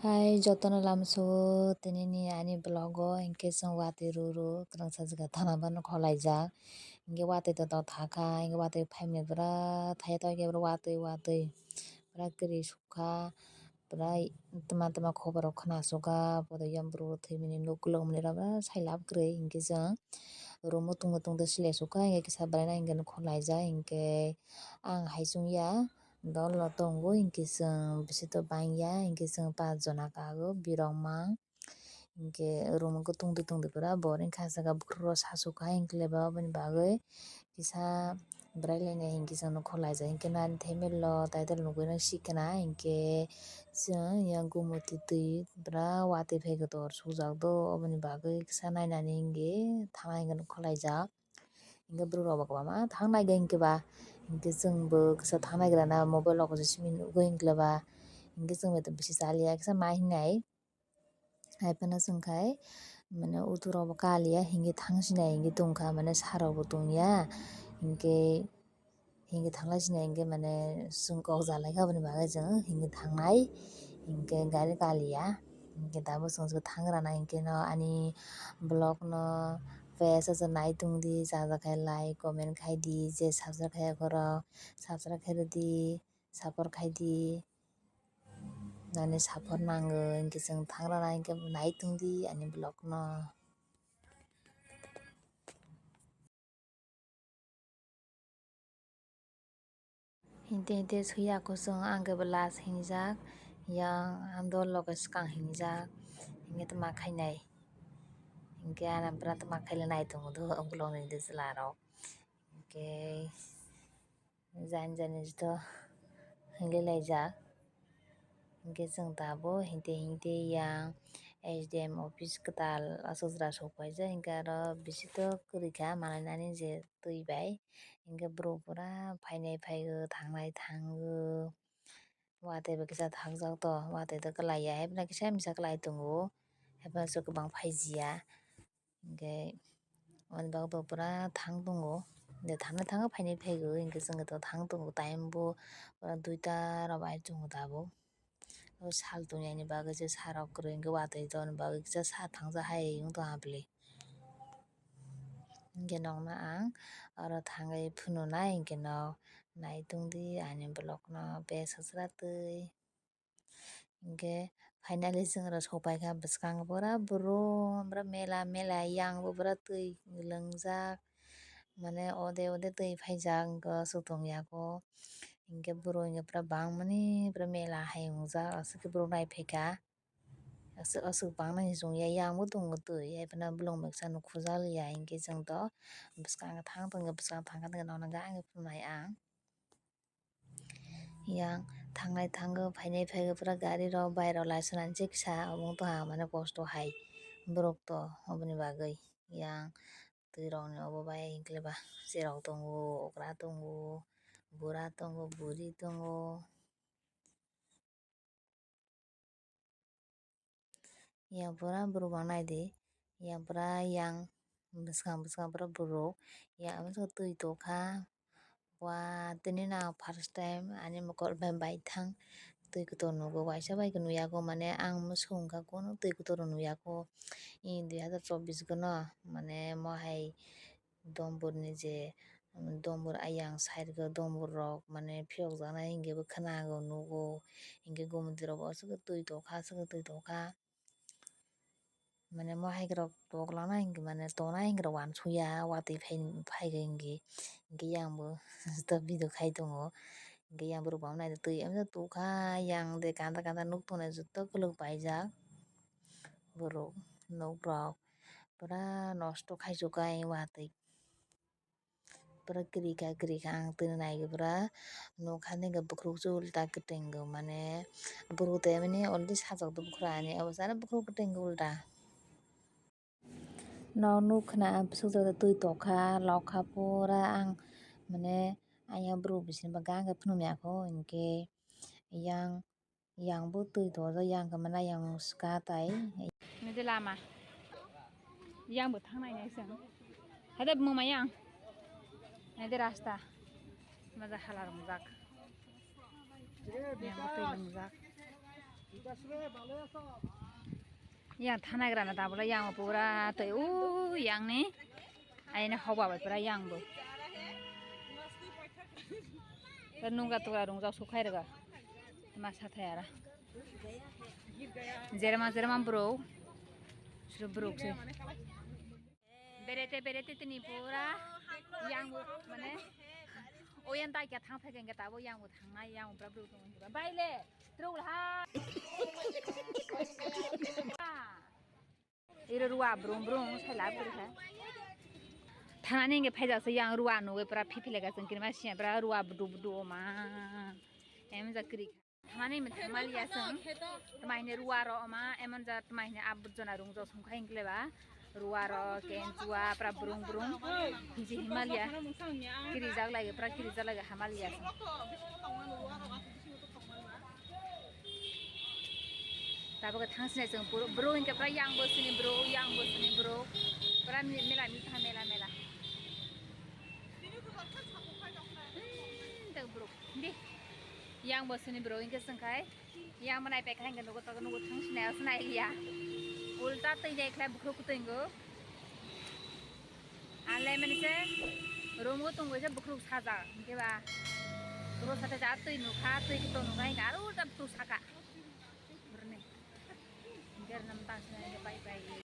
Hai, jotono lamso tinini ani blogo hingke song wati ruru krang sajga thana bano kholaijak hingke wati to thaka hingke wati 5 minute bra thai to bra wati bra kwri sukha bra tama khobar rok khwnasukha podo yambru thwimani nukulungmani rok sailab kwrwi hingke chwng room o tungma silaisukha hingke kisa braina hingke kholaijak hingke ang haisungya dol o tongo hingke chwng bisito bangya hingke chwng 5 jona kago birokma hingke room o tungtwui pura bo ring khasaka bukruk rok sasukha hingkeleba aboni bagui kisa brailainia hingke chwng no kholaijak hingke naithai mello title nugui no sikna hingke chwng yang gumoti twi bra wati phai gotor sujak do aboni bagui kisa nainani hingke thana hingke kholaijak hingke borok rok bo kwbangma thang naiga hingke ba hingke chwngbo kisa thang naigrana mobile rok simi nugui hingkeleba hingke chwng bai bisi chalia kisa ma hingnai haifano chwngkhai mane utur rok bo kalia hingke thang sinai hingke tongkha mane sar rok bo tongya hingke thangla sinai hingke mane chwng kokjalaikha aboni bagui chwng hingke thangnai hingke gari kalia hingke abo chwng thangrana hingke no ani blog no page o nai tongdi chajakh khai like comment khaidi je subscribe khaiya korok subscribe khairodi support khaidi nani support nangui hingke chwng thangrana hingke nai tongdi ani blog no. Hinte suiya kusung ang kebo last hingjak yang dol loge swkang hingjak hingke toma khainai hingke ana bra toma khaile naitongo do ukulog ni de chwla rok hingke jani jani to hinglai laijak hingke chwng tabuk hinte yang SDM office kwtal achukjak suklaijak hingke aro bisito kwrwikha manui nani je twi bai hingke borok pura phainai phaigo thangnai thango wati bo kisa thakjak to wati to kwlaiya haifano kisa misa kwlai tongo haifano cho kwbang phaijia hingke aboni bagui bo pura thang tongo thangnai thango phainai phaigo hingke chwngbo thang tongo time bo 2ta rok bai tongo tabuk sal tongyaini bagui je sal rok kwrwi hingke wati toni bagui kisa sal thangjak hai wngtongha bwli hingke nogno ang oro thangui phunuknai hingke nog nai tongdi ani blog no page o chwratwi hingke finally chwng oro sopaikha bwskango pura borok mela yang bo pura twi lwngjak mane ode twi phaijak hingke achuk tongyago hingke borok hingke pura bangmani pura mela hai ungjak asukhe borok naifaiha achuk bangnai se chungya yang bo tongo twi haifano bolongni baksa nukhujalya hingke chwng to bwskango thang tongo bwskango thangkha nogno gang phunuknai ang yang thangnai thango phainai phaigo pura gari rok bike rok laichunani je kisa obo wngtongha mane kosto hai borok to aboni bagui yang twi rok ni obo bai hingkeleba cherok tongo okra tongo bura tongo buri tongo yang pura borok rok naidi yang pura yang bwskang pura borok yang aboni twi tongkha tini no ang first time ani mokol baithang twi kotor nugo waisa bai khe nuyago mane ang muchung wngkha kono twi kotor rok nuyago 2024 gano mane mo hai dombor ni je dombor ayang side o dombor rok mane phiyokjaknai hingke bo khwnago nugo hingke gomoti rok bo asukhe twi tongkha mane mo hai rok toklana hingke mane tongnai hingke uansuya wati phaigo hingke yang bo video khai tongo hingke yang borok rok naida twi tongkha yang de kanta nuk tongnai joto kwlwng paijak borok nuk rok pura nosto khaichukkai wati pura kwrwikha ang twi no naigoi pura nukha nigka bukruk se ulta kwtwingo mane borok taimani already sajokdo bwkrani abo chana bukruk kwtwingo ulta nog nugkha bwsukjak twi tongkha lokha pura ang mane ayang borok bisini gang khe phunukmiyako hingke yang bo twi tongjak yang khe mane ayang chwka tai lama yang bo thangnai nai chwng haida bwngma yang naide rasta masa hala rongjak yang bo twi lungjak. yang tanah gerana tabula yang pura tuh yang nih ayahnya hawa pura yang bu kan nunggu tuh orang jauh suka ya masa thayara jerman bro sudah bro sih berete ini pura yang bu mana oh yang tak kita tang pakai kita bu yang bu tang yang berapa bro tuh baile terus lah 이리 루아 브롱브롱 잘 나부르사 타나는 게 패자서 양 루아 노게 브라 피필레가 생기마 시야 브라 루아 부두부두 마 에면자 그리 타나는 면 타말리아성 타마이네 루아로 마 에면자 타마이네 아부존아 롱조 송카잉글레바 루아로 켄주아 브라 브롱브롱 이제 히말리아 그리 자글라게 브라 그리 자글라게 하말리아성 Tapi ke tangsi nasi bro ini kepala yang bos ini bro, kepala mela. Tak bro, ini yang bos ini bro ini kesengkai, yang mana ipak hingga nunggu tangsi nasi ya, ulta tuh ini eklah bukro kutinggo, alai mana sih, romo tunggu aja bukro saja, keba, bukro saja jatuh ini kita nunggu hingga ulta bukro saka. Biar 6 tahun saya bye-bye.